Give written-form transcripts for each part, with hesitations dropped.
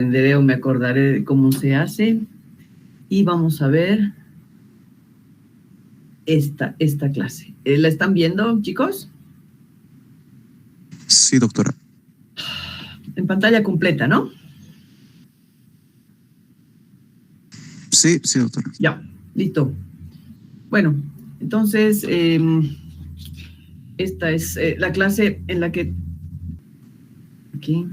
aprenderé o me acordaré de cómo se hace. Y vamos a ver esta clase. ¿La están viendo, chicos? Sí, doctora. En pantalla completa, ¿no? Sí, doctora. Ya, listo. Bueno, entonces, esta es la clase en la que... Aquí.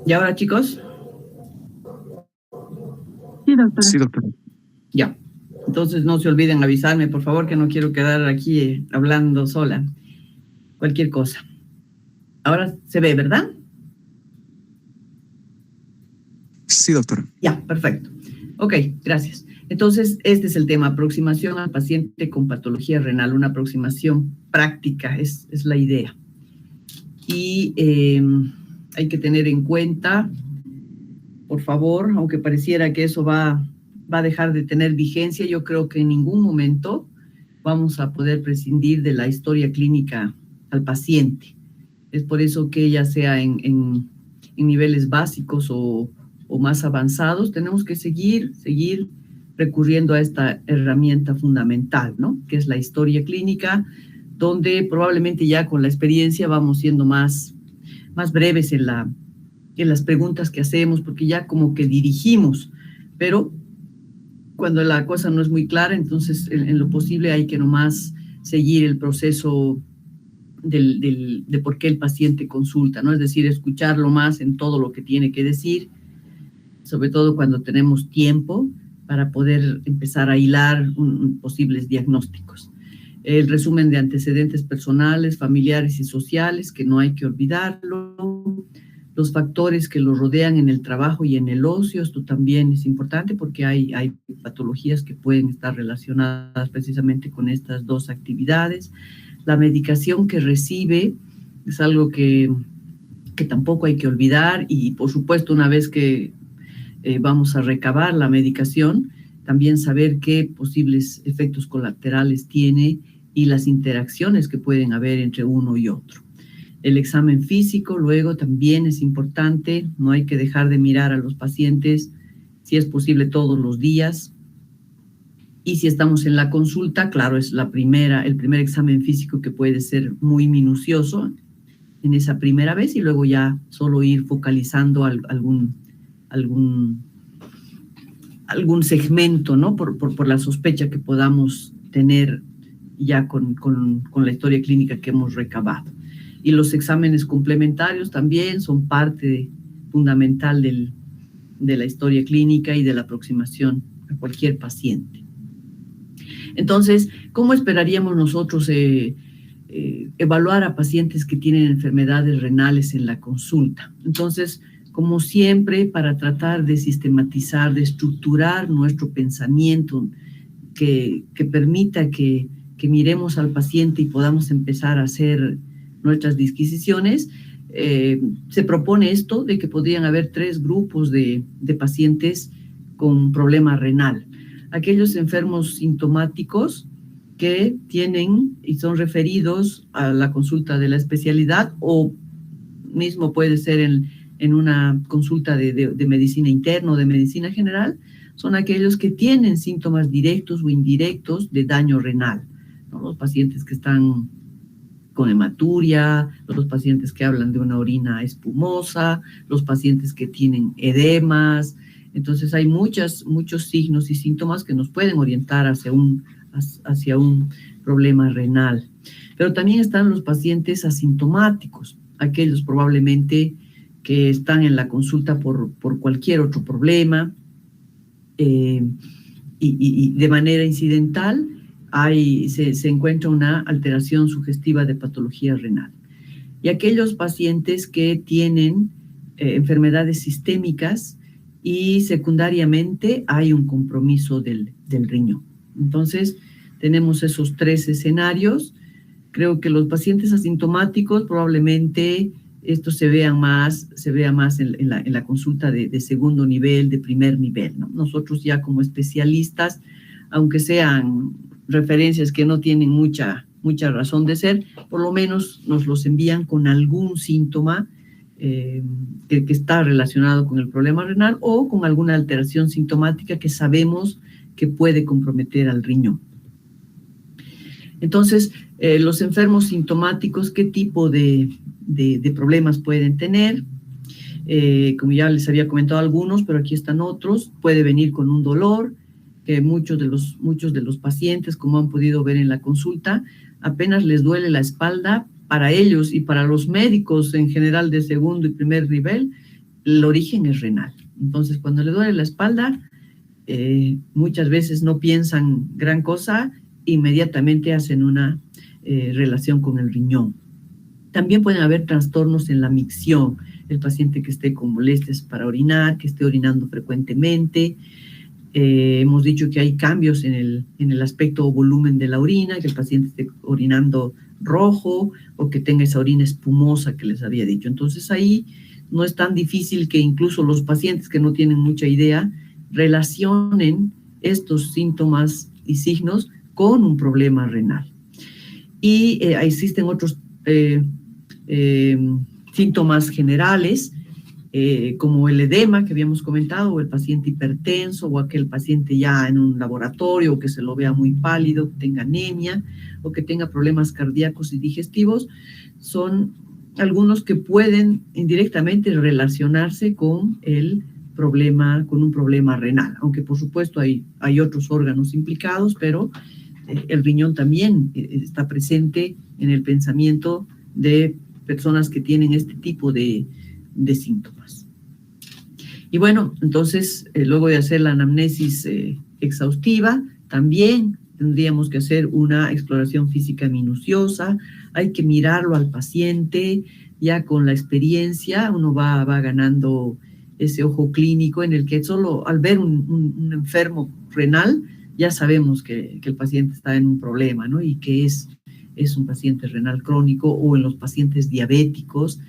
¿Y ahora, chicos? Sí, doctora. Sí, doctora. Ya. Entonces no se olviden avisarme, por favor, que no quiero quedar aquí hablando sola. Cualquier cosa. Ahora se ve, ¿verdad? Sí, doctora. Ya, perfecto. Ok, gracias. Entonces, este es el tema, aproximación al paciente con patología renal, una aproximación práctica, es la idea. Y hay que tener en cuenta, por favor, aunque pareciera que eso va a dejar de tener vigencia, yo creo que en ningún momento vamos a poder prescindir de la historia clínica al paciente. Es por eso que ya sea en niveles básicos o más avanzados, tenemos que seguir recurriendo a esta herramienta fundamental, ¿no? Que es la historia clínica, donde probablemente ya con la experiencia vamos siendo más breves en las preguntas que hacemos, porque ya como que dirigimos, pero cuando la cosa no es muy clara, entonces en lo posible hay que nomás seguir el proceso de por qué el paciente consulta, ¿no? Es decir, escucharlo más en todo lo que tiene que decir, sobre todo cuando tenemos tiempo para poder empezar a hilar posibles diagnósticos. El resumen de antecedentes personales, familiares y sociales, que no hay que olvidarlo. Los factores que lo rodean en el trabajo y en el ocio, esto también es importante porque hay patologías que pueden estar relacionadas precisamente con estas dos actividades. La medicación que recibe es algo que tampoco hay que olvidar y, por supuesto, una vez que vamos a recabar la medicación, también saber qué posibles efectos colaterales tiene y las interacciones que pueden haber entre uno y otro. El examen físico, luego, también es importante. No hay que dejar de mirar a los pacientes, si es posible, todos los días. Y si estamos en la consulta, claro, es el primer examen físico que puede ser muy minucioso en esa primera vez y luego ya solo ir focalizando algún segmento, ¿no? Por la sospecha que podamos tener ya con la historia clínica que hemos recabado. Y los exámenes complementarios también son parte fundamental de la historia clínica y de la aproximación a cualquier paciente. Entonces, ¿cómo esperaríamos nosotros evaluar a pacientes que tienen enfermedades renales en la consulta? Entonces, como siempre, para tratar de sistematizar, de estructurar nuestro pensamiento que permita que miremos al paciente y podamos empezar a hacer nuestras disquisiciones, se propone esto de que podrían haber 3 grupos de pacientes con problema renal. Aquellos enfermos sintomáticos que tienen y son referidos a la consulta de la especialidad o mismo puede ser en una consulta de medicina interna o de medicina general, son aquellos que tienen síntomas directos o indirectos de daño renal, ¿no? Los pacientes que están con hematuria, los pacientes que hablan de una orina espumosa, los pacientes que tienen edemas. Entonces hay muchos signos y síntomas que nos pueden orientar hacia un problema renal. Pero también están los pacientes asintomáticos, aquellos probablemente que están en la consulta por cualquier otro problema y de manera incidental se encuentra una alteración sugestiva de patología renal. Y aquellos pacientes que tienen enfermedades sistémicas y secundariamente hay un compromiso del riñón. Entonces, tenemos esos 3 escenarios. Creo que los pacientes asintomáticos probablemente esto se vea más en la consulta de segundo nivel, de primer nivel, ¿no? Nosotros ya como especialistas, aunque sean referencias que no tienen mucha mucha razón de ser, por lo menos nos los envían con algún síntoma que está relacionado con el problema renal o con alguna alteración sintomática que sabemos que puede comprometer al riñón. Entonces, los enfermos sintomáticos, ¿qué tipo de problemas pueden tener? Como ya les había comentado algunos, pero aquí están otros. Puede venir con un dolor, que muchos de los pacientes, como han podido ver en la consulta, apenas les duele la espalda. Para ellos y para los médicos en general de segundo y primer nivel, el origen es renal. Entonces, cuando le duele la espalda, muchas veces no piensan gran cosa, inmediatamente hacen una relación con el riñón. También pueden haber trastornos en la micción, el paciente que esté con molestias para orinar, que esté orinando frecuentemente. Hemos dicho que hay cambios en el aspecto o volumen de la orina, que el paciente esté orinando rojo o que tenga esa orina espumosa que les había dicho. Entonces ahí no es tan difícil que incluso los pacientes que no tienen mucha idea relacionen estos síntomas y signos con un problema renal. Y existen otros síntomas generales, como el edema que habíamos comentado, o el paciente hipertenso, o aquel paciente ya en un laboratorio, o que se lo vea muy pálido, que tenga anemia, o que tenga problemas cardíacos y digestivos, son algunos que pueden indirectamente relacionarse con un problema renal, aunque por supuesto hay otros órganos implicados, pero el riñón también está presente en el pensamiento de personas que tienen este tipo de síntomas. Y bueno, entonces, luego de hacer la anamnesis exhaustiva, también tendríamos que hacer una exploración física minuciosa. Hay que mirarlo al paciente, ya con la experiencia uno va ganando ese ojo clínico en el que solo al ver un enfermo renal ya sabemos que el paciente está en un problema, ¿no? Y que es un paciente renal crónico, o en los pacientes diabéticos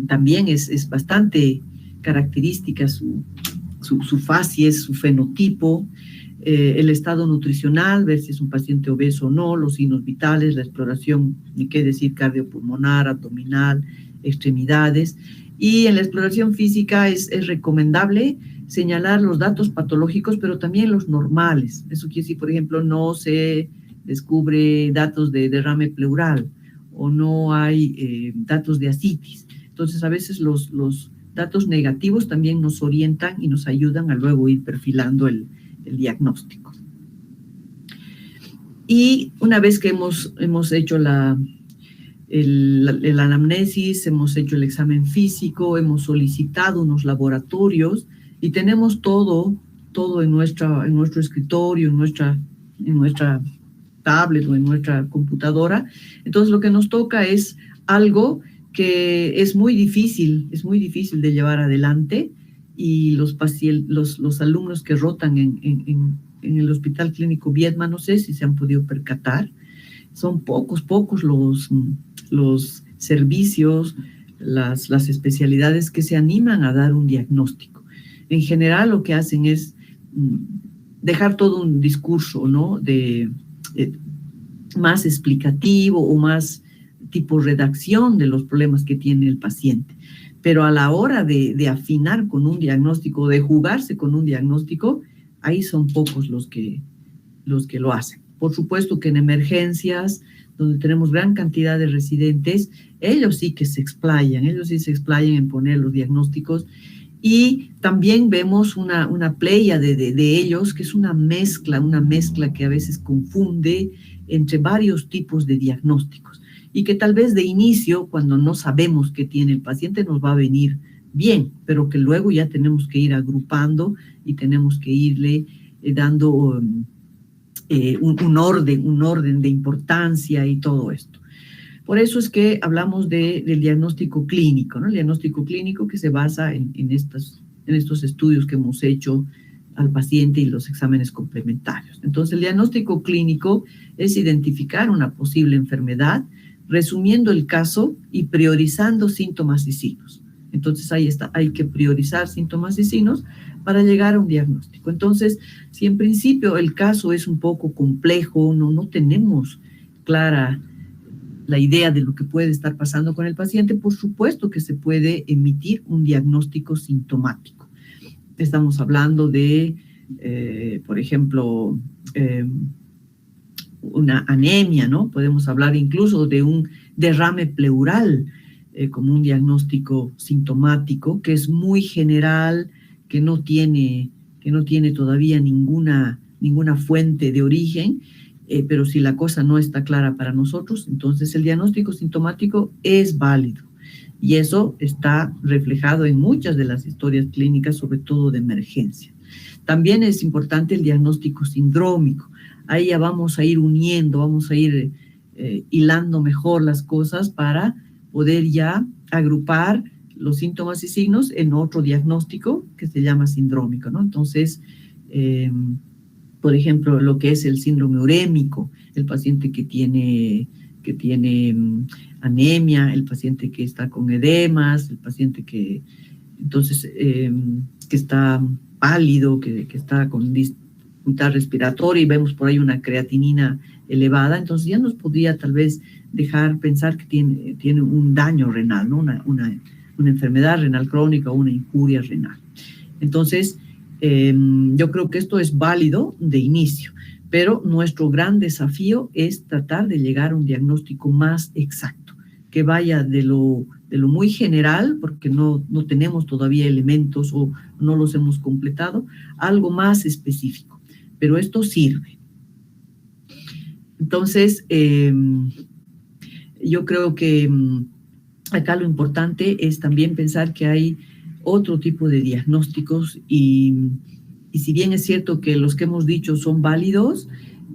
también es bastante característica su facies, su fenotipo, el estado nutricional, ver si es un paciente obeso o no, los signos vitales, la exploración, ni qué decir, cardiopulmonar, abdominal, extremidades. Y en la exploración física es recomendable señalar los datos patológicos, pero también los normales. Eso quiere decir, por ejemplo, no se descubre datos de derrame pleural o no hay datos de ascitis. Entonces, a veces los datos negativos también nos orientan y nos ayudan a luego ir perfilando el diagnóstico. Y una vez que hemos hecho la anamnesis, hemos hecho el examen físico, hemos solicitado unos laboratorios y tenemos todo en nuestro escritorio, en nuestra tablet o en nuestra computadora, entonces lo que nos toca es algo que es muy difícil de llevar adelante, y los alumnos que rotan en el Hospital Clínico Viedma, no sé si se han podido percatar, son pocos los servicios, las especialidades que se animan a dar un diagnóstico. En general lo que hacen es dejar todo un discurso, ¿no?, más explicativo o más tipo redacción de los problemas que tiene el paciente. Pero a la hora de afinar con un diagnóstico, de jugarse con un diagnóstico, ahí son pocos los que lo hacen. Por supuesto que en emergencias, donde tenemos gran cantidad de residentes, ellos sí se explayan en poner los diagnósticos, y también vemos una playa de ellos, que es una mezcla que a veces confunde entre varios tipos de diagnósticos, y que tal vez de inicio, cuando no sabemos qué tiene el paciente, nos va a venir bien, pero que luego ya tenemos que ir agrupando y tenemos que irle dando un orden de importancia y todo esto. Por eso es que hablamos del diagnóstico clínico, ¿no? El diagnóstico clínico que se basa en estos estudios que hemos hecho al paciente y los exámenes complementarios. Entonces, el diagnóstico clínico es identificar una posible enfermedad, resumiendo el caso y priorizando síntomas y signos. Entonces, ahí está, hay que priorizar síntomas y signos para llegar a un diagnóstico. Entonces, si en principio el caso es un poco complejo, no tenemos clara la idea de lo que puede estar pasando con el paciente, por supuesto que se puede emitir un diagnóstico sintomático. Estamos hablando de, por ejemplo, una anemia, ¿no? Podemos hablar incluso de un derrame pleural como un diagnóstico sintomático, que es muy general, que no tiene todavía ninguna fuente de origen, pero si la cosa no está clara para nosotros, entonces el diagnóstico sintomático es válido. Y eso está reflejado en muchas de las historias clínicas, sobre todo de emergencia. También es importante el diagnóstico sindrómico. Ahí ya vamos a ir uniendo, vamos a ir hilando mejor las cosas para poder ya agrupar los síntomas y signos en otro diagnóstico que se llama sindrómico, ¿no? Entonces, por ejemplo, lo que es el síndrome urémico, el paciente que tiene anemia, el paciente que está con edemas, el paciente que está pálido, que está con dificultad respiratoria y vemos por ahí una creatinina elevada, entonces ya nos podría tal vez dejar pensar que tiene un daño renal, ¿no? Una enfermedad renal crónica o una injuria renal. Entonces, yo creo que esto es válido de inicio, pero nuestro gran desafío es tratar de llegar a un diagnóstico más exacto, que vaya de lo muy general, porque no tenemos todavía elementos o no los hemos completado, algo más específico, pero esto sirve. Entonces, yo creo que acá lo importante es también pensar que hay otro tipo de diagnósticos y si bien es cierto que los que hemos dicho son válidos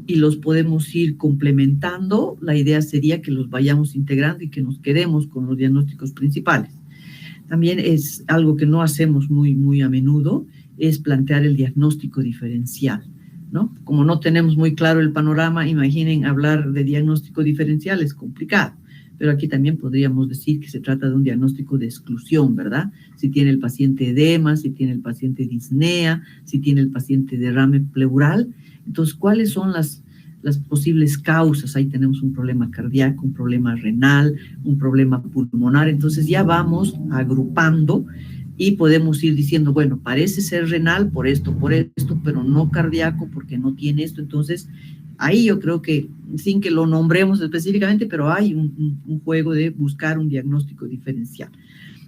y los podemos ir complementando, la idea sería que los vayamos integrando y que nos quedemos con los diagnósticos principales. También es algo que no hacemos muy a menudo, es plantear el diagnóstico diferencial, ¿no? Como no tenemos muy claro el panorama, imaginen hablar de diagnóstico diferencial es complicado. Pero aquí también podríamos decir que se trata de un diagnóstico de exclusión, ¿verdad? Si tiene el paciente edema, si tiene el paciente disnea, si tiene el paciente derrame pleural. Entonces, ¿cuáles son las posibles causas? Ahí tenemos un problema cardíaco, un problema renal, un problema pulmonar. Entonces, ya vamos agrupando y podemos ir diciendo, bueno, parece ser renal por esto, pero no cardíaco porque no tiene esto. Entonces, ahí yo creo que, sin que lo nombremos específicamente, pero hay un juego de buscar un diagnóstico diferencial.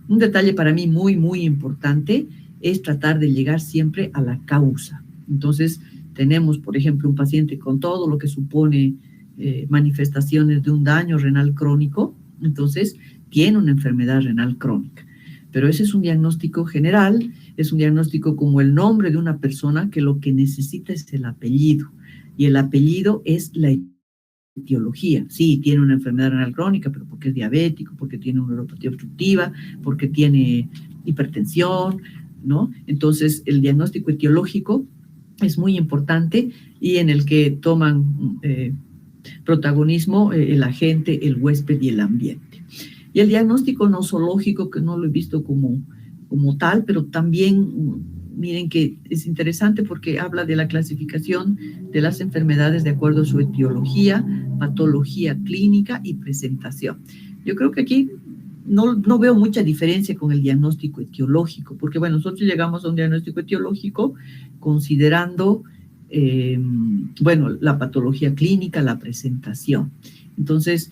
Un detalle para mí muy importante es tratar de llegar siempre a la causa. Entonces, tenemos, por ejemplo, un paciente con todo lo que supone manifestaciones de un daño renal crónico, entonces tiene una enfermedad renal crónica. Pero ese es un diagnóstico general, es un diagnóstico como el nombre de una persona que lo que necesita es el apellido. Y el apellido es la etiología. Sí, tiene una enfermedad renal crónica, pero porque es diabético, porque tiene una neuropatía obstructiva, porque tiene hipertensión, ¿no? Entonces, el diagnóstico etiológico es muy importante y en el que toman protagonismo el agente, el huésped y el ambiente. Y el diagnóstico nosológico, que no lo he visto como tal, pero también miren que es interesante porque habla de la clasificación de las enfermedades de acuerdo a su etiología, patología clínica y presentación. Yo creo que aquí no veo mucha diferencia con el diagnóstico etiológico, porque bueno, nosotros llegamos a un diagnóstico etiológico considerando, bueno, la patología clínica, la presentación. Entonces,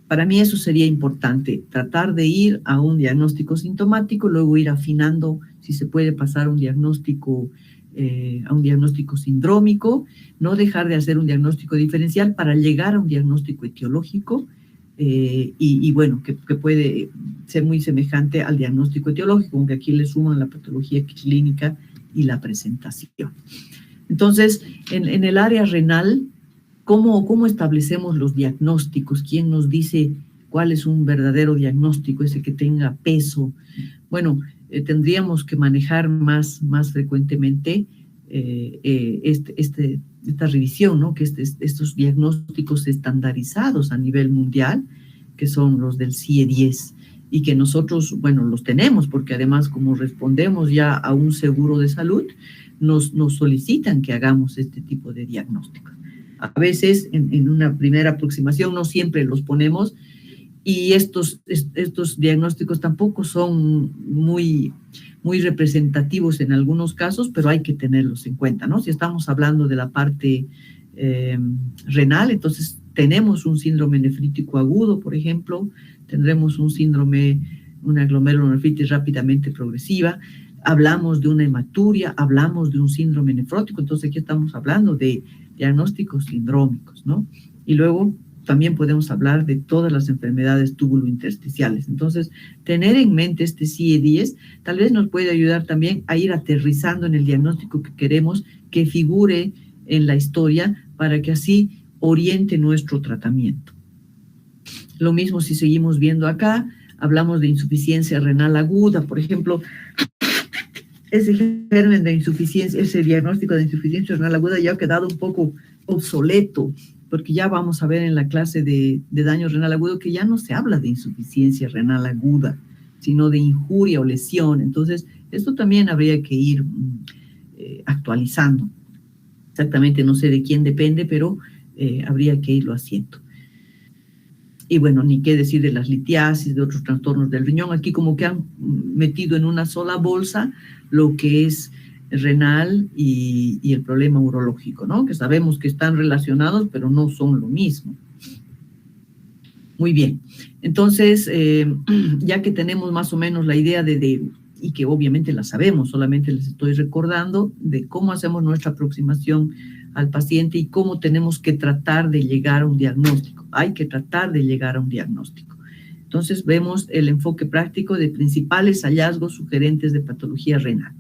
para mí eso sería importante, tratar de ir a un diagnóstico sintomático, luego ir afinando si se puede pasar a un diagnóstico sindrómico, no dejar de hacer un diagnóstico diferencial para llegar a un diagnóstico etiológico y bueno, que puede ser muy semejante al diagnóstico etiológico, aunque aquí le suman la patología clínica y la presentación. Entonces, en el área renal, ¿cómo establecemos los diagnósticos? ¿Quién nos dice cuál es un verdadero diagnóstico, ese que tenga peso? Bueno, tendríamos que manejar más frecuentemente esta revisión, ¿no? Que estos diagnósticos estandarizados a nivel mundial, que son los del CIE-10, y que nosotros, bueno, los tenemos, porque además como respondemos ya a un seguro de salud, nos solicitan que hagamos este tipo de diagnósticos. A veces en una primera aproximación no siempre los ponemos y estos diagnósticos tampoco son muy representativos en algunos casos, pero hay que tenerlos en cuenta, ¿no? Si estamos hablando de la parte renal, entonces tenemos un síndrome nefrítico agudo, por ejemplo, tendremos una glomerulonefritis rápidamente progresiva, hablamos de una hematuria, hablamos de un síndrome nefrótico, entonces aquí estamos hablando de diagnósticos sindrómicos, ¿no? Y luego también podemos hablar de todas las enfermedades túbulo-intersticiales. Entonces, tener en mente este CIE-10 tal vez nos puede ayudar también a ir aterrizando en el diagnóstico que queremos que figure en la historia para que así oriente nuestro tratamiento. Lo mismo si seguimos viendo acá, hablamos de insuficiencia renal aguda, por ejemplo, ese germen de insuficiencia, ese diagnóstico de insuficiencia renal aguda ya ha quedado un poco obsoleto, porque ya vamos a ver en la clase de daño renal agudo que ya no se habla de insuficiencia renal aguda, sino de injuria o lesión. Entonces, esto también habría que ir actualizando. Exactamente no sé de quién depende, pero habría que irlo haciendo. Y bueno, ni qué decir de las litiasis, de otros trastornos del riñón. Aquí como que han metido en una sola bolsa lo que es renal y el problema urológico, ¿no? Que sabemos que están relacionados, pero no son lo mismo. Muy bien. Entonces, ya que tenemos más o menos la idea y que obviamente la sabemos, solamente les estoy recordando de cómo hacemos nuestra aproximación al paciente y cómo tenemos que tratar de llegar a un diagnóstico. Hay que tratar de llegar a un diagnóstico. Entonces, vemos el enfoque práctico de principales hallazgos sugerentes de patología renal.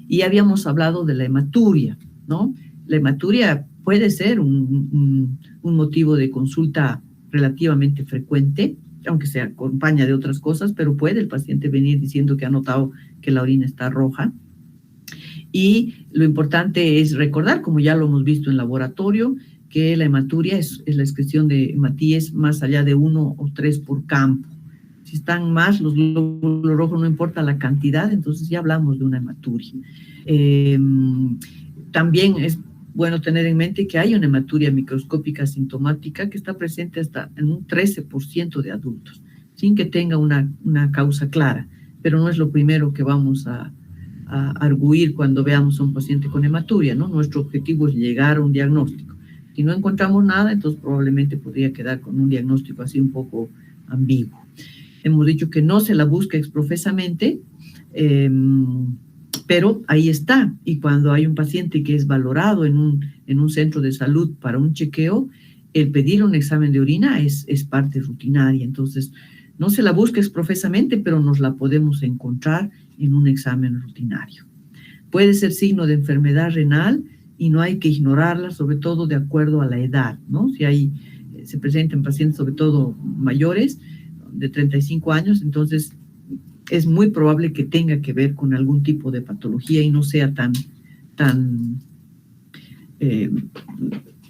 Y habíamos hablado de la hematuria, ¿no? La hematuria puede ser un motivo de consulta relativamente frecuente, aunque se acompaña de otras cosas, pero puede el paciente venir diciendo que ha notado que la orina está roja. Y lo importante es recordar, como ya lo hemos visto en laboratorio, que la hematuria es la excreción de hematíes más allá de 1 o 3 por campo. Si están más los glóbulos rojos, no importa la cantidad, entonces ya hablamos de una hematuria. También es bueno tener en mente que hay una hematuria microscópica sintomática que está presente hasta en un 13% de adultos, sin que tenga una causa clara, pero no es lo primero que vamos a arguir cuando veamos a un paciente con hematuria, ¿no? Nuestro objetivo es llegar a un diagnóstico. Si no encontramos nada, entonces probablemente podría quedar con un diagnóstico así un poco ambiguo. Hemos dicho que no se la busca exprofesamente, pero ahí está. Y cuando hay un paciente que es valorado en un centro de salud para un chequeo, el pedir un examen de orina es parte rutinaria. Entonces, no se la busca exprofesamente, pero nos la podemos encontrar en un examen rutinario. Puede ser signo de enfermedad renal y no hay que ignorarla, sobre todo de acuerdo a la edad, ¿no? Si se presentan pacientes, sobre todo mayores, de 35 años, entonces es muy probable que tenga que ver con algún tipo de patología y no sea tan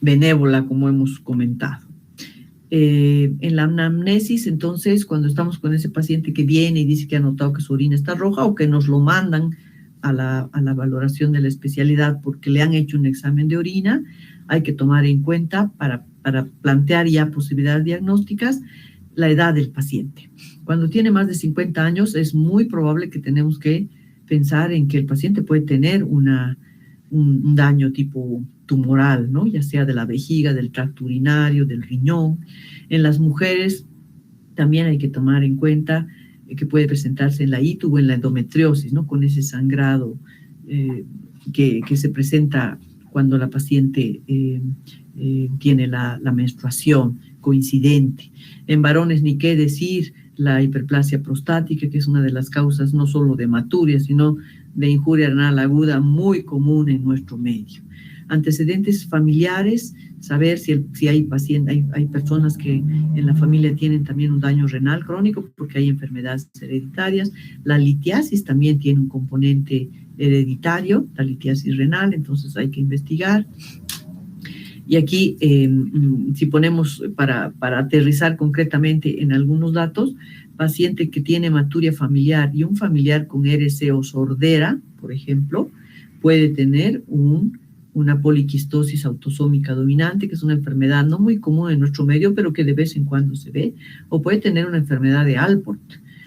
benévola como hemos comentado. En la anamnesis, entonces, cuando estamos con ese paciente que viene y dice que ha notado que su orina está roja o que nos lo mandan a la valoración de la especialidad porque le han hecho un examen de orina, hay que tomar en cuenta para plantear ya posibilidades diagnósticas la edad del paciente. Cuando tiene más de 50 años es muy probable que tenemos que pensar en que el paciente puede tener un daño tipo tumoral, ¿no? Ya sea de la vejiga, del tracto urinario, del riñón. En las mujeres también hay que tomar en cuenta que puede presentarse en la ITU o en la endometriosis, ¿no? Con ese sangrado que se presenta cuando la paciente tiene la menstruación coincidente. En varones, ni qué decir, la hiperplasia prostática, que es una de las causas no solo de hematuria, sino de injuria renal aguda muy común en nuestro medio. Antecedentes familiares, saber si hay personas que en la familia tienen también un daño renal crónico, porque hay enfermedades hereditarias. La litiasis también tiene un componente hereditario, la litiasis renal, entonces hay que investigar. Y aquí, si ponemos para aterrizar concretamente en algunos datos, paciente que tiene hematuria familiar y un familiar con RC o sordera, por ejemplo, puede tener un una poliquistosis autosómica dominante, que es una enfermedad no muy común en nuestro medio, pero que de vez en cuando se ve, o puede tener una enfermedad de Alport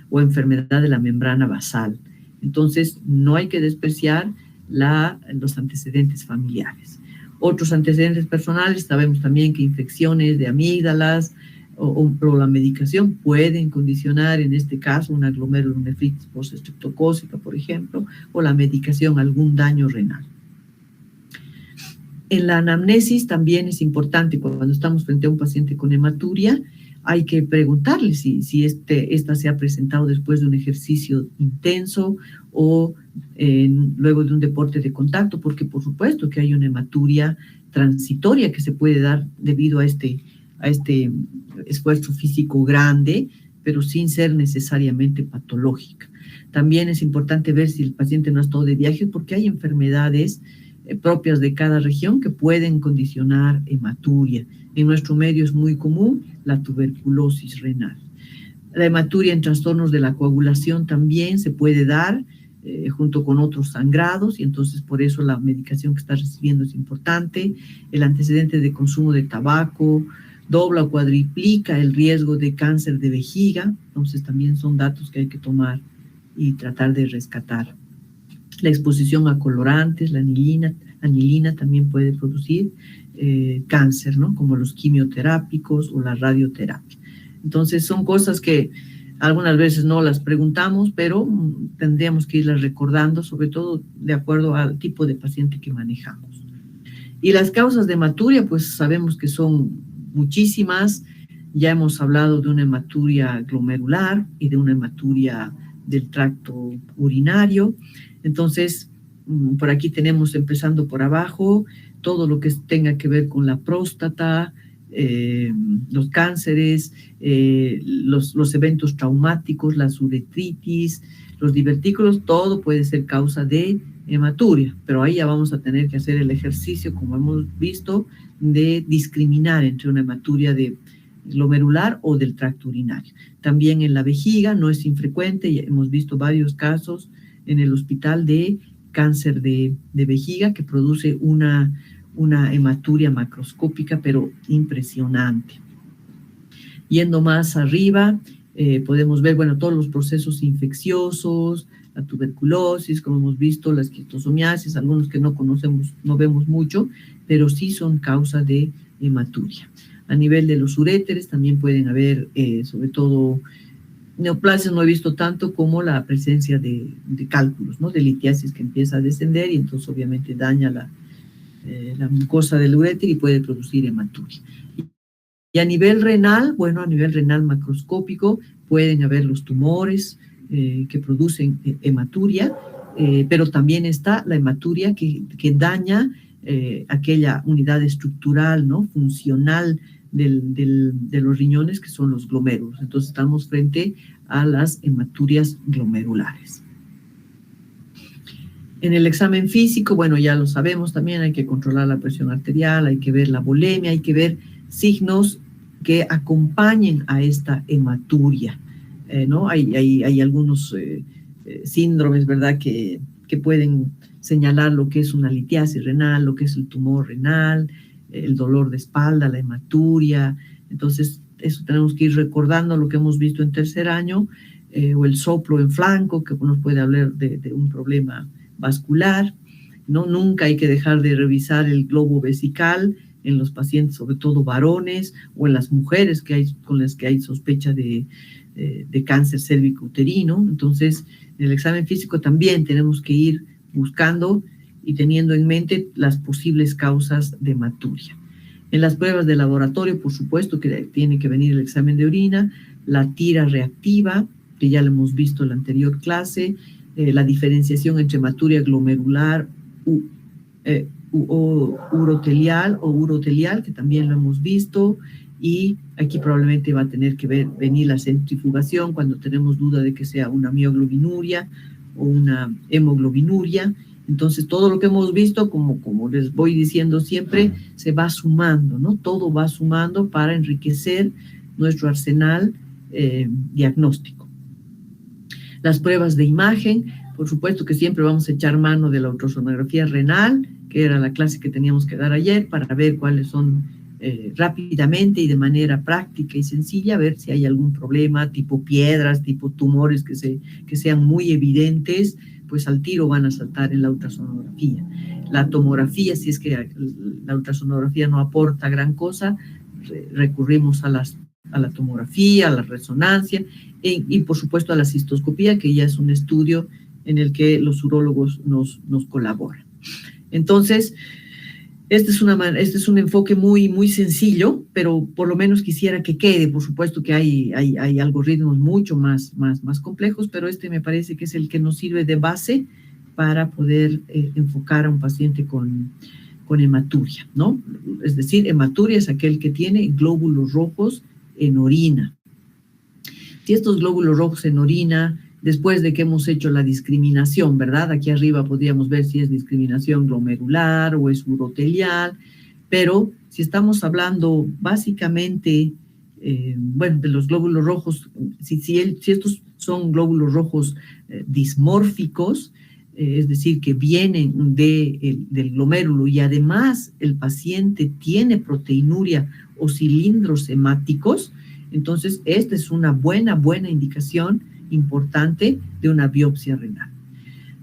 o enfermedad de la membrana basal. Entonces, no hay que despreciar los antecedentes familiares. Otros antecedentes personales, sabemos también que infecciones de amígdalas o la medicación pueden condicionar, en este caso, una glomerulonefritis postestreptocócica, por ejemplo, o la medicación, algún daño renal. En la anamnesis también es importante, cuando estamos frente a un paciente con hematuria, hay que preguntarle si esta se ha presentado después de un ejercicio intenso o luego de un deporte de contacto, porque por supuesto que hay una hematuria transitoria que se puede dar debido a este esfuerzo físico grande, pero sin ser necesariamente patológica. También es importante ver si el paciente no ha estado de viaje, porque hay enfermedades propias de cada región que pueden condicionar hematuria. En nuestro medio es muy común la tuberculosis renal. La hematuria en trastornos de la coagulación también se puede dar junto con otros sangrados, y entonces por eso la medicación que está recibiendo es importante. El antecedente de consumo de tabaco dobla o cuadriplica el riesgo de cáncer de vejiga, entonces también son datos que hay que tomar y tratar de rescatar. La exposición a colorantes, la anilina también puede producir cáncer, ¿no? Como los quimioterápicos o la radioterapia. Entonces son cosas que algunas veces no las preguntamos, pero tendríamos que irlas recordando, sobre todo de acuerdo al tipo de paciente que manejamos. Y las causas de hematuria, pues sabemos que son muchísimas. Ya hemos hablado de una hematuria glomerular y de una hematuria del tracto urinario. Entonces, por aquí tenemos, empezando por abajo, todo lo que tenga que ver con la próstata, los cánceres, los eventos traumáticos, las uretritis, los divertículos, todo puede ser causa de hematuria, pero ahí ya vamos a tener que hacer el ejercicio, como hemos visto, de discriminar entre una hematuria de glomerular o del tracto urinario. También en la vejiga no es infrecuente, ya hemos visto varios casos en el hospital de cáncer de vejiga que produce una hematuria macroscópica, pero impresionante. Yendo más arriba, podemos ver, bueno, todos los procesos infecciosos, la tuberculosis, como hemos visto, la esquistosomiasis, algunos que no conocemos, no vemos mucho, pero sí son causa de hematuria. A nivel de los uréteres también pueden haber, sobre todo, neoplasias no he visto tanto, como la presencia de cálculos, ¿no? De litiasis que empieza a descender y entonces obviamente daña la mucosa del uréter y puede producir hematuria. Y a nivel renal, bueno, a nivel renal macroscópico pueden haber los tumores que producen hematuria, pero también está la hematuria que daña aquella unidad estructural, ¿no? Funcional de los riñones, que son los glomérulos. Entonces estamos frente a las hematurias glomerulares. En el examen físico, bueno, ya lo sabemos también, hay que controlar la presión arterial, hay que ver la volemia, hay que ver signos que acompañen a esta hematuria, ¿no? Hay algunos síndromes, ¿verdad?, que pueden señalar lo que es una litiasis renal, lo que es el tumor renal, el dolor de espalda, la hematuria. Entonces, eso tenemos que ir recordando lo que hemos visto en tercer año, o el soplo en flanco, que nos puede hablar de un problema vascular, ¿no? Nunca hay que dejar de revisar el globo vesical en los pacientes, sobre todo varones, o en las mujeres con las que hay sospecha de cáncer cérvico-uterino. Entonces, en el examen físico también tenemos que ir buscando y teniendo en mente las posibles causas de hematuria. En las pruebas de laboratorio, por supuesto que tiene que venir el examen de orina, la tira reactiva, que ya lo hemos visto en la anterior clase, la diferenciación entre hematuria glomerular urotelial, que también lo hemos visto, y aquí probablemente va a tener que venir la centrifugación cuando tenemos duda de que sea una mioglobinuria o una hemoglobinuria. Entonces, todo lo que hemos visto, como les voy diciendo siempre, se va sumando, ¿no? Todo va sumando para enriquecer nuestro arsenal diagnóstico. Las pruebas de imagen, por supuesto que siempre vamos a echar mano de la ultrasonografía renal, que era la clase que teníamos que dar ayer, para ver cuáles son rápidamente y de manera práctica y sencilla, ver si hay algún problema tipo piedras, tipo tumores que sean muy evidentes, pues al tiro van a saltar en la ultrasonografía. La tomografía, si es que la ultrasonografía no aporta gran cosa, recurrimos a la tomografía, a la resonancia y por supuesto a la cistoscopía, que ya es un estudio en el que los urólogos nos colaboran. Entonces, este es un enfoque muy sencillo, pero por lo menos quisiera que quede. Por supuesto que hay algoritmos mucho más complejos, pero este me parece que es el que nos sirve de base para poder enfocar a un paciente con hematuria, ¿no? Es decir, hematuria es aquel que tiene glóbulos rojos en orina. Si estos glóbulos rojos en orina, después de que hemos hecho la discriminación, ¿verdad? Aquí arriba podríamos ver si es discriminación glomerular o es urotelial, pero si estamos hablando básicamente, bueno, de los glóbulos rojos, si estos son glóbulos rojos dismórficos, es decir, que vienen del glomérulo y además el paciente tiene proteinuria o cilindros hemáticos, entonces esta es una buena indicación importante de una biopsia renal.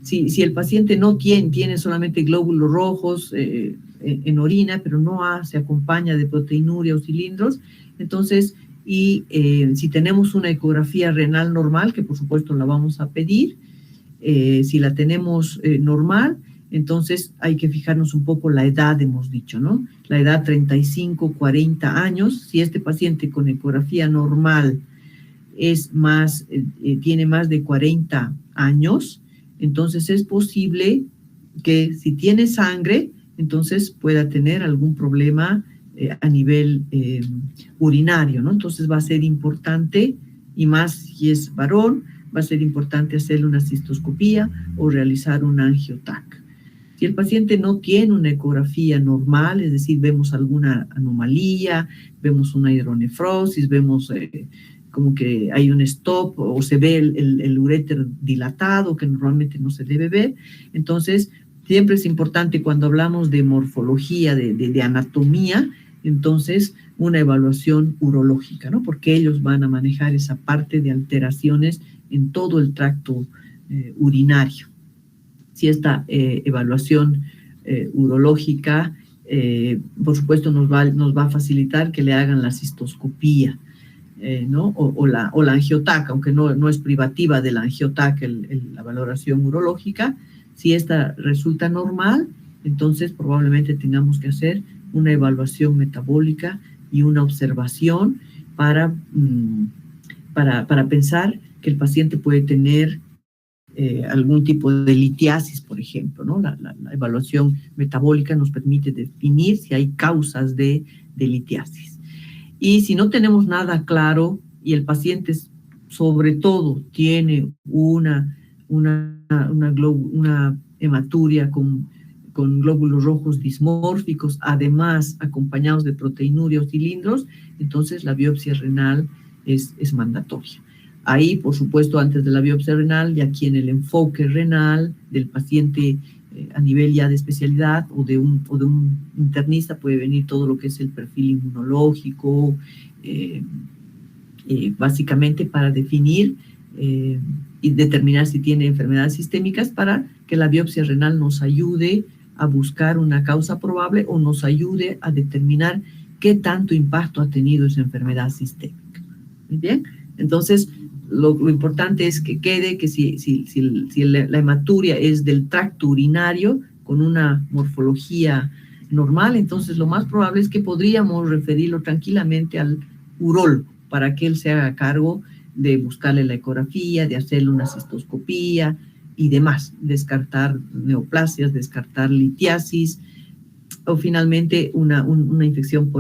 Si el paciente no tiene solamente glóbulos rojos en orina, pero no se acompaña de proteinuria o cilindros, entonces, si tenemos una ecografía renal normal, que por supuesto la vamos a pedir, si la tenemos normal, entonces hay que fijarnos un poco la edad, hemos dicho, ¿no? La edad 35, 40 años. Si este paciente con ecografía normal tiene más de 40 años, entonces es posible que si tiene sangre, entonces pueda tener algún problema a nivel urinario, ¿no? Entonces va a ser importante, y más si es varón, va a ser importante hacerle una cistoscopía o realizar un angiotac. Si el paciente no tiene una ecografía normal, es decir, vemos alguna anomalía, vemos una hidronefrosis, vemos como que hay un stop o se ve el uréter dilatado, que normalmente no se debe ver, entonces siempre es importante cuando hablamos de morfología, de anatomía, entonces una evaluación urológica, ¿no? Porque ellos van a manejar esa parte de alteraciones en todo el tracto urinario. Si esta evaluación urológica, por supuesto, nos va a facilitar que le hagan la cistoscopía, ¿no? O la angiotac, aunque no es privativa de la angiotac la valoración urológica. Si esta resulta normal, entonces probablemente tengamos que hacer una evaluación metabólica y una observación para pensar que el paciente puede tener algún tipo de litiasis, por ejemplo, ¿no? La evaluación metabólica nos permite definir si hay causas de litiasis. Y si no tenemos nada claro y el paciente sobre todo tiene una hematuria con glóbulos rojos dismórficos, además acompañados de proteinuria o cilindros, entonces la biopsia renal es mandatoria. Ahí, por supuesto, antes de la biopsia renal, y aquí en el enfoque renal del paciente a nivel ya de especialidad o de un internista, puede venir todo lo que es el perfil inmunológico, básicamente para definir y determinar si tiene enfermedades sistémicas, para que la biopsia renal nos ayude a buscar una causa probable o nos ayude a determinar qué tanto impacto ha tenido esa enfermedad sistémica. ¿Muy bien? Entonces, lo importante es que quede que si la hematuria es del tracto urinario con una morfología normal, entonces lo más probable es que podríamos referirlo tranquilamente al urólogo para que él se haga cargo de buscarle la ecografía, de hacerle una cistoscopía y demás, descartar neoplasias, descartar litiasis o finalmente una infección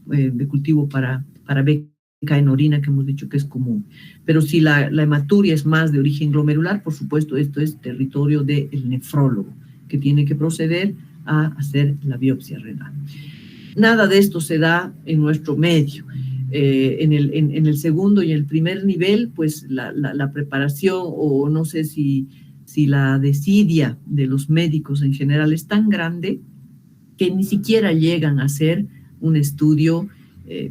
de cultivo para beca en orina, que hemos dicho que es común. Pero si la hematuria es más de origen glomerular, por supuesto, esto es territorio del nefrólogo, que tiene que proceder a hacer la biopsia renal. Nada de esto se da en nuestro medio. En el segundo y el primer nivel, pues la preparación, o no sé si si la desidia de los médicos en general es tan grande que ni siquiera llegan a hacer un estudio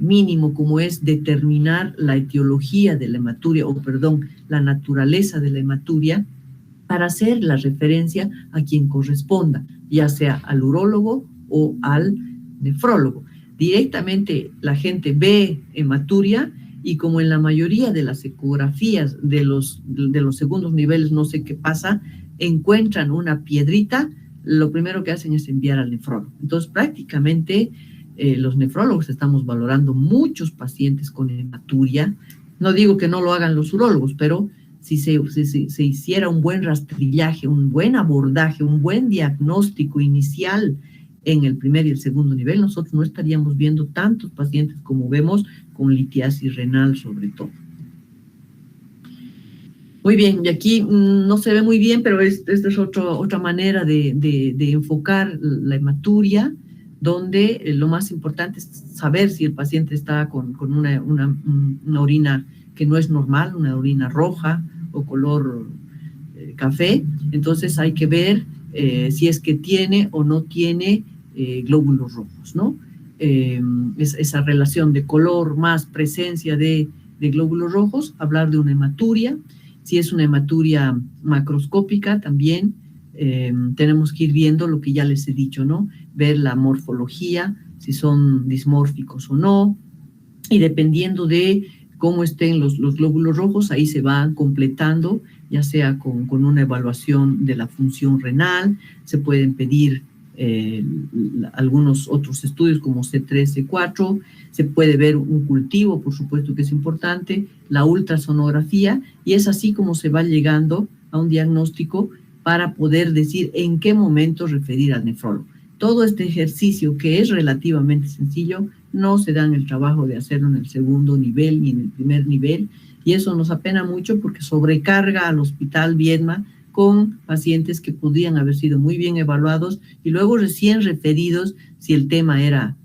mínimo como es determinar la etiología de la hematuria, o perdón, la naturaleza de la hematuria, para hacer la referencia a quien corresponda, ya sea al urólogo o al nefrólogo. Directamente la gente ve hematuria y como en la mayoría de las ecografías de los segundos niveles, no sé qué pasa, encuentran una piedrita, lo primero que hacen es enviar al nefrólogo. Entonces, prácticamente los nefrólogos estamos valorando muchos pacientes con hematuria. No digo que no lo hagan los urólogos, pero si se hiciera un buen rastrillaje, un buen abordaje, un buen diagnóstico inicial en el primer y el segundo nivel, nosotros no estaríamos viendo tantos pacientes como vemos con litiasis renal sobre todo. Muy bien, y aquí no se ve muy bien, pero esta es otra manera de enfocar la hematuria, donde lo más importante es saber si el paciente está con una orina que no es normal, una orina roja o color café. Entonces hay que ver si es que tiene o no tiene glóbulos rojos, ¿no? Esa relación de color más presencia de glóbulos rojos, hablar de una hematuria. Si es una hematuria macroscópica también tenemos que ir viendo lo que ya les he dicho, ¿no? Ver la morfología, si son dismórficos o no, y dependiendo de cómo estén los glóbulos rojos, ahí se van completando, ya sea con una evaluación de la función renal, se pueden pedir algunos otros estudios como C3, C4, se puede ver un cultivo, por supuesto que es importante, la ultrasonografía, y es así como se va llegando a un diagnóstico para poder decir en qué momento referir al nefrólogo. Todo este ejercicio, que es relativamente sencillo, no se da en el trabajo de hacerlo en el segundo nivel ni en el primer nivel, y eso nos apena mucho porque sobrecarga al Hospital Viedma con pacientes que podrían haber sido muy bien evaluados y luego recién referidos si el tema era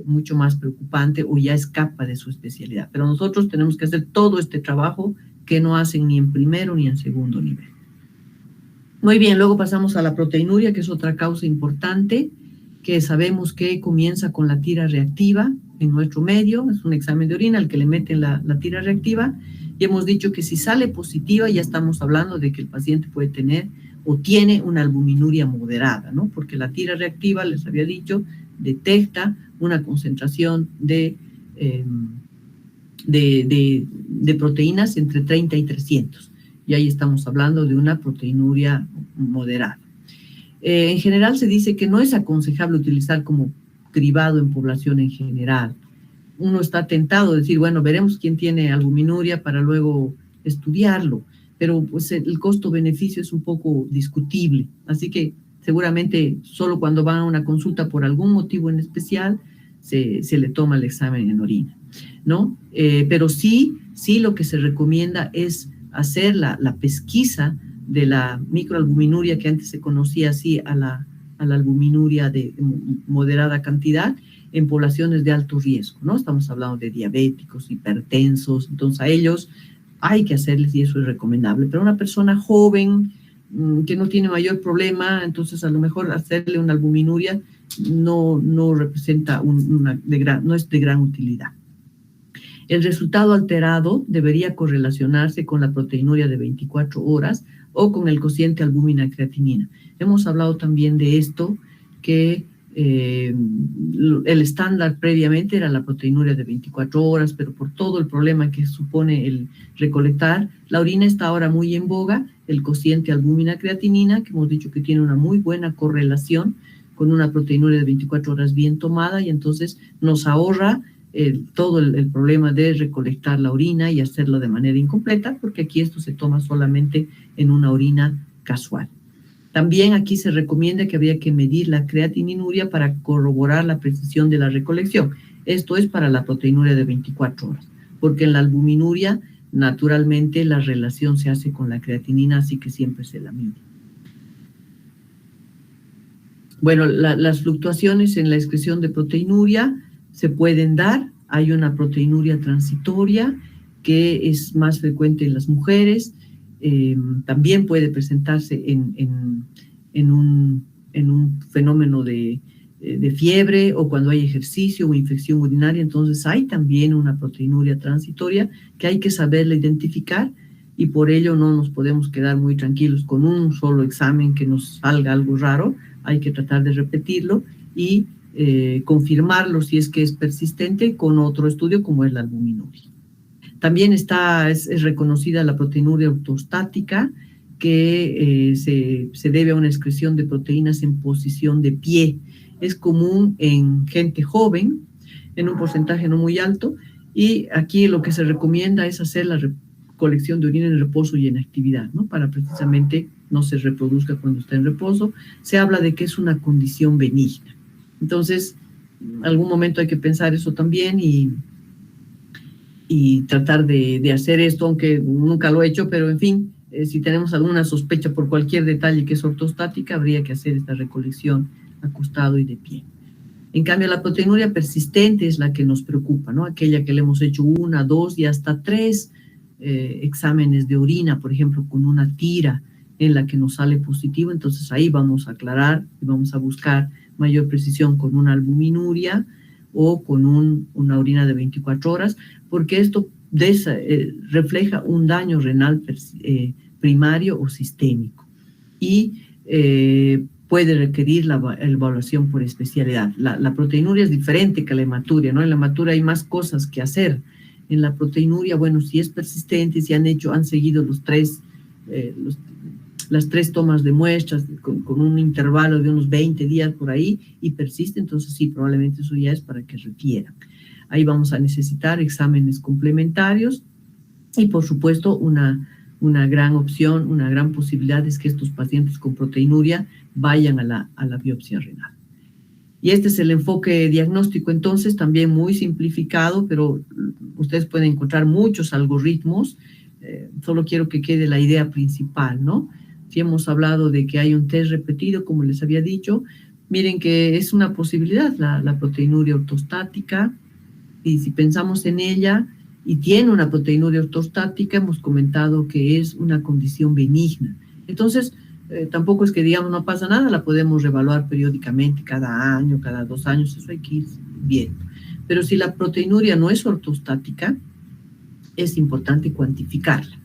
mucho más preocupante o ya escapa de su especialidad. Pero nosotros tenemos que hacer todo este trabajo que no hacen ni en primero ni en segundo nivel. Muy bien, luego pasamos a la proteinuria, que es otra causa importante, que sabemos que comienza con la tira reactiva en nuestro medio, es un examen de orina al que le meten la tira reactiva, y hemos dicho que si sale positiva ya estamos hablando de que el paciente puede tener o tiene una albuminuria moderada, ¿no? Porque la tira reactiva, les había dicho, detecta una concentración de proteínas entre 30 y 300, y ahí estamos hablando de una proteinuria moderada. En general se dice que no es aconsejable utilizar como cribado en población en general. Uno está tentado de decir, bueno, veremos quién tiene albuminuria para luego estudiarlo, pero pues el costo-beneficio es un poco discutible, así que seguramente solo cuando van a una consulta por algún motivo en especial se le toma el examen en orina, ¿no? Pero sí lo que se recomienda es hacer la pesquisa de la microalbuminuria, que antes se conocía así a la albuminuria de moderada cantidad, en poblaciones de alto riesgo, ¿no? Estamos hablando de diabéticos, hipertensos, entonces a ellos hay que hacerles y eso es recomendable. Pero una persona joven que no tiene mayor problema, entonces a lo mejor hacerle una albuminuria no representa no es de gran utilidad. El resultado alterado debería correlacionarse con la proteinuria de 24 horas o con el cociente albúmina-creatinina. Hemos hablado también de esto, que el estándar previamente era la proteinuria de 24 horas, pero por todo el problema que supone el recolectar, la orina está ahora muy en boga, el cociente albúmina-creatinina, que hemos dicho que tiene una muy buena correlación con una proteinuria de 24 horas bien tomada, y entonces nos ahorra todo el problema de recolectar la orina y hacerlo de manera incompleta, porque aquí esto se toma solamente en una orina casual. También aquí se recomienda que habría que medir la creatininuria para corroborar la precisión de la recolección. Esto es para la proteinuria de 24 horas, porque en la albuminuria naturalmente la relación se hace con la creatinina, así que siempre se la mide. Bueno, las fluctuaciones en la excreción de proteinuria se pueden dar. Hay una proteinuria transitoria que es más frecuente en las mujeres, también puede presentarse en un fenómeno de fiebre o cuando hay ejercicio o infección urinaria. Entonces hay también una proteinuria transitoria que hay que saberla identificar, y por ello no nos podemos quedar muy tranquilos con un solo examen que nos salga algo raro. Hay que tratar de repetirlo y confirmarlo si es que es persistente con otro estudio como es la albuminuria. También es reconocida la proteinuria ortostática, que se debe a una excreción de proteínas en posición de pie. Es común en gente joven, en un porcentaje no muy alto, y aquí lo que se recomienda es hacer la colección de orina en reposo y en actividad, ¿no? Para precisamente no se reproduzca cuando está en reposo. Se habla de que es una condición benigna. Entonces, en algún momento hay que pensar eso también y tratar de hacer esto, aunque nunca lo he hecho, pero en fin, si tenemos alguna sospecha por cualquier detalle que es ortostática, habría que hacer esta recolección acostado y de pie. En cambio, la proteinuria persistente es la que nos preocupa, ¿no? Aquella que le hemos hecho 1, 2 y hasta 3 exámenes de orina, por ejemplo, con una tira en la que nos sale positivo. Entonces ahí vamos a aclarar y vamos a buscar mayor precisión con una albuminuria o con una orina de 24 horas, porque esto refleja un daño renal primario o sistémico y puede requerir la evaluación por especialidad. La proteinuria es diferente que la hematuria, ¿no? En la hematuria hay más cosas que hacer. En la proteinuria, bueno, si es persistente, si han seguido las 3 tomas de muestras con un intervalo de unos 20 días por ahí y persiste, entonces sí, probablemente eso ya es para que refieran. Ahí vamos a necesitar exámenes complementarios y, por supuesto, una gran opción, una gran posibilidad es que estos pacientes con proteinuria vayan a la biopsia renal. Y este es el enfoque diagnóstico, entonces, también muy simplificado, pero ustedes pueden encontrar muchos algoritmos. Solo quiero que quede la idea principal, ¿no? Si hemos hablado de que hay un test repetido, como les había dicho, miren que es una posibilidad la proteinuria ortostática, y si pensamos en ella y tiene una proteinuria ortostática, hemos comentado que es una condición benigna. Entonces, tampoco es que digamos no pasa nada, la podemos reevaluar periódicamente, cada año, cada 2 años, eso hay que ir viendo. Pero si la proteinuria no es ortostática, es importante cuantificarla.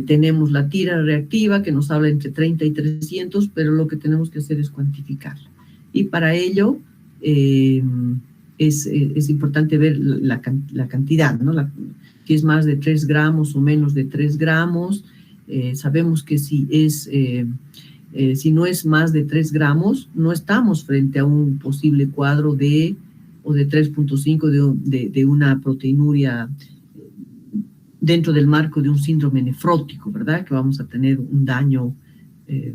Tenemos la tira reactiva que nos habla entre 30 y 300, pero lo que tenemos que hacer es cuantificarla. Y para ello es importante ver la cantidad, ¿no? Si es más de 3 gramos o menos de 3 gramos. Sabemos que si no es más de 3 gramos, no estamos frente a un posible cuadro de 3.5 de una proteinuria dentro del marco de un síndrome nefrótico, ¿verdad? Que vamos a tener un daño de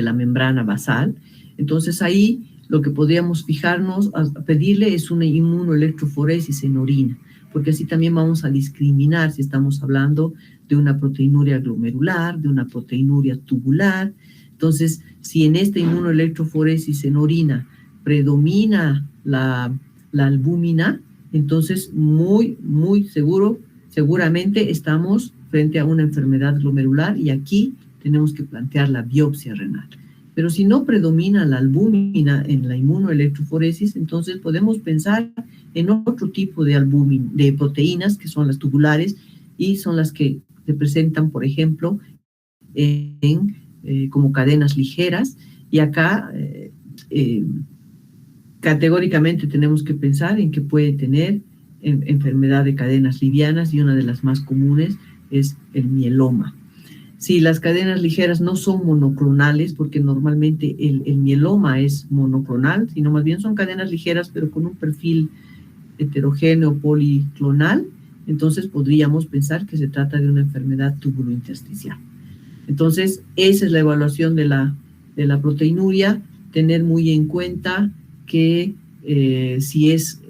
la membrana basal. Entonces ahí lo que podríamos fijarnos a pedirle es una inmunoelectroforesis en orina, porque así también vamos a discriminar si estamos hablando de una proteinuria glomerular, de una proteinuria tubular. Entonces, si en esta inmunoelectroforesis en orina predomina la albúmina, entonces muy seguramente estamos frente a una enfermedad glomerular y aquí tenemos que plantear la biopsia renal. Pero si no predomina la albúmina en la inmunoelectroforesis, entonces podemos pensar en otro tipo de proteínas que son las tubulares y son las que se presentan, por ejemplo, como cadenas ligeras. Y acá categóricamente tenemos que pensar en que puede tener enfermedad de cadenas livianas, y una de las más comunes es el mieloma. Si las cadenas ligeras no son monoclonales, porque normalmente el mieloma es monoclonal, sino más bien son cadenas ligeras, pero con un perfil heterogéneo policlonal, entonces podríamos pensar que se trata de una enfermedad tubulointersticial. Entonces, esa es la evaluación de la proteinuria, tener muy en cuenta que si es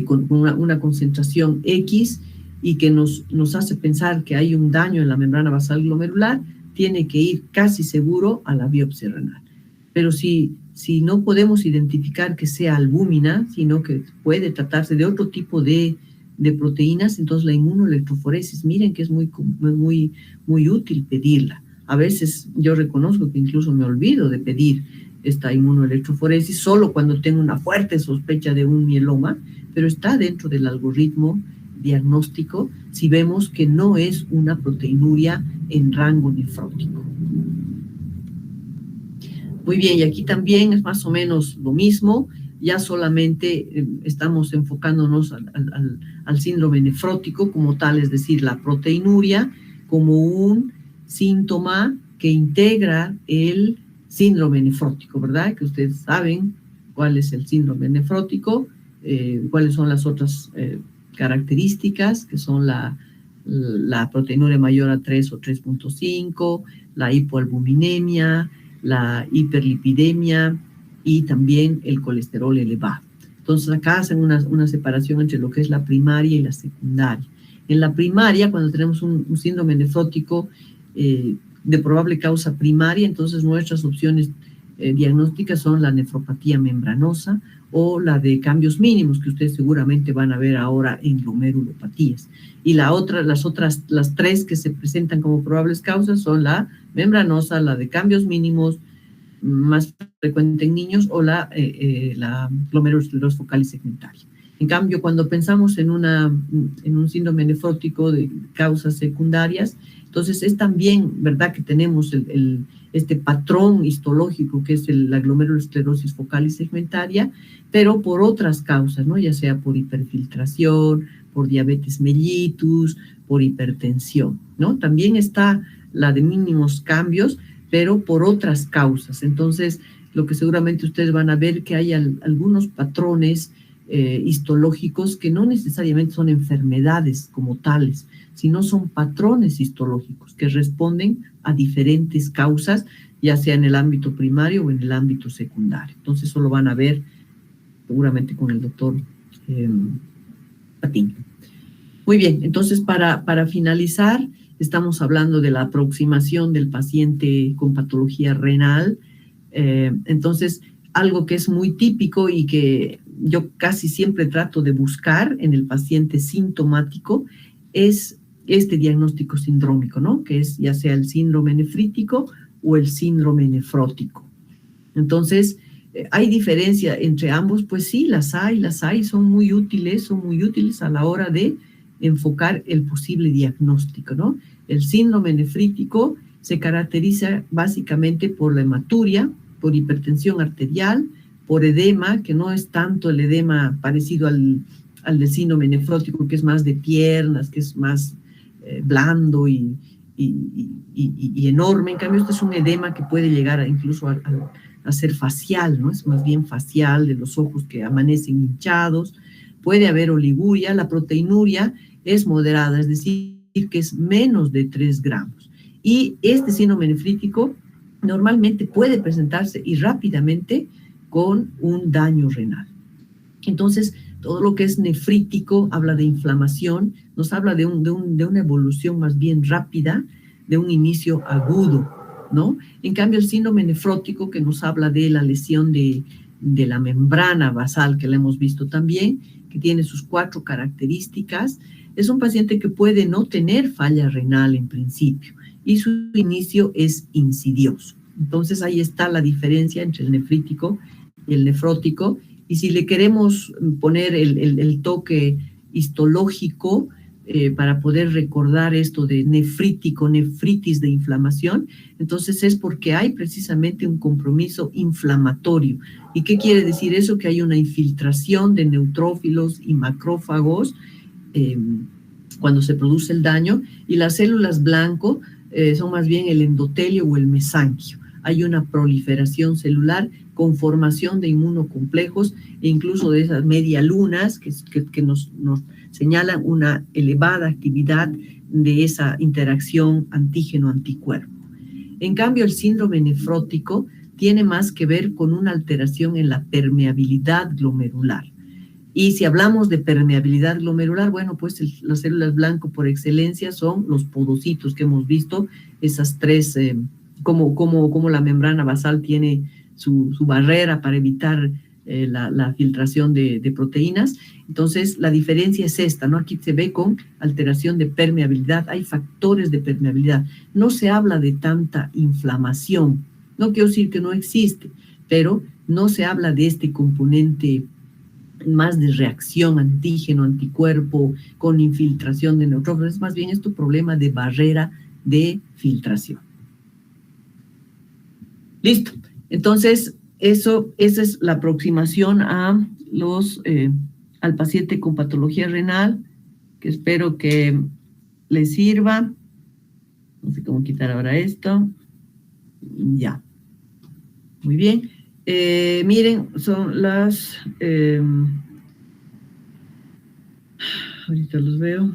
con una concentración X, y que nos hace pensar que hay un daño en la membrana basal glomerular, tiene que ir casi seguro a la biopsia renal. Pero si no podemos identificar que sea albúmina, sino que puede tratarse de otro tipo de de proteínas, entonces la inmunoelectroforesis, miren que es muy útil pedirla. A veces yo reconozco que incluso me olvido de pedir esta inmunoelectroforesis solo cuando tengo una fuerte sospecha de un mieloma, pero está dentro del algoritmo diagnóstico si vemos que no es una proteinuria en rango nefrótico. Muy bien, y aquí también es más o menos lo mismo, ya solamente estamos enfocándonos al síndrome nefrótico como tal, es decir, la proteinuria como un síntoma que integra el síndrome nefrótico, ¿verdad? Que ustedes saben cuál es el síndrome nefrótico, cuáles son las otras características, que son la proteinuria mayor a 3 o 3.5, la hipoalbuminemia, la hiperlipidemia y también el colesterol elevado. Entonces acá hacen una separación entre lo que es la primaria y la secundaria. En la primaria, cuando tenemos un síndrome nefrótico de probable causa primaria, entonces nuestras opciones diagnósticas son la nefropatía membranosa o la de cambios mínimos, que ustedes seguramente van a ver ahora en glomerulopatías. Y las tres que se presentan como probables causas son la membranosa, la de cambios mínimos, más frecuente en niños, o la glomerulosclerosis focal y segmentaria. En cambio, cuando pensamos en un síndrome nefrótico de causas secundarias, entonces es también verdad que tenemos este patrón histológico que es la glomerulosclerosis focal y segmentaria, pero por otras causas, ¿no? Ya sea por hiperfiltración, por diabetes mellitus, por hipertensión, ¿no? También está la de mínimos cambios, pero por otras causas. Entonces, lo que seguramente ustedes van a ver que hay algunos patrones histológicos que no necesariamente son enfermedades como tales, sino son patrones histológicos que responden a diferentes causas, ya sea en el ámbito primario o en el ámbito secundario. Entonces, eso lo van a ver seguramente con el doctor Patiño. Muy bien, entonces para finalizar, estamos hablando de la aproximación del paciente con patología renal. Entonces, algo que es muy típico y que yo casi siempre trato de buscar en el paciente sintomático es este diagnóstico sindrómico, ¿no? Que es ya sea el síndrome nefrítico o el síndrome nefrótico. Entonces, ¿hay diferencia entre ambos? Pues sí, las hay, son muy útiles a la hora de enfocar el posible diagnóstico, ¿no? El síndrome nefrítico se caracteriza básicamente por la hematuria, por hipertensión arterial, por edema, que no es tanto el edema parecido al del síndrome nefrótico, que es más de piernas, que es más blando y enorme. En cambio, este es un edema que puede llegar incluso a ser facial, ¿no? Es más bien facial, de los ojos que amanecen hinchados. Puede haber oliguria. La proteinuria es moderada, es decir, que es menos de 3 gramos. Y este síndrome nefrítico normalmente puede presentarse y rápidamente con un daño renal. Entonces, todo lo que es nefrítico habla de inflamación, nos habla de una evolución más bien rápida, de un inicio agudo, ¿no? En cambio, el síndrome nefrótico, que nos habla de la lesión de la membrana basal, que la hemos visto también, que tiene sus 4 características, es un paciente que puede no tener falla renal en principio, y su inicio es insidioso. Entonces, ahí está la diferencia entre el nefrítico y el nefrótico. Y si le queremos poner el toque histológico para poder recordar esto de nefrítico, nefritis de inflamación, entonces es porque hay precisamente un compromiso inflamatorio. ¿Y qué quiere decir eso? Que hay una infiltración de neutrófilos y macrófagos cuando se produce el daño, y las células blanco son más bien el endotelio o el mesanquio. Hay una proliferación celular con formación de inmunocomplejos e incluso de esas medialunas que nos señalan una elevada actividad de esa interacción antígeno-anticuerpo. En cambio, el síndrome nefrótico tiene más que ver con una alteración en la permeabilidad glomerular. Y si hablamos de permeabilidad glomerular, bueno, pues las células blanco por excelencia son los podocitos que hemos visto, esas 3, como la membrana basal tiene su barrera para evitar la filtración de proteínas. Entonces, la diferencia es esta, ¿no? Aquí se ve con alteración de permeabilidad, hay factores de permeabilidad. No se habla de tanta inflamación, no quiero decir que no existe, pero no se habla de este componente más de reacción antígeno, anticuerpo, con infiltración de neutrófilos, más bien es tu problema de barrera de filtración. Listo. Entonces, esa es la aproximación a al paciente con patología renal, que espero que les sirva. No sé cómo quitar ahora esto. Ya. Muy bien. Miren, son las... ahorita los veo.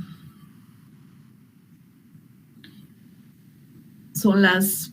Son las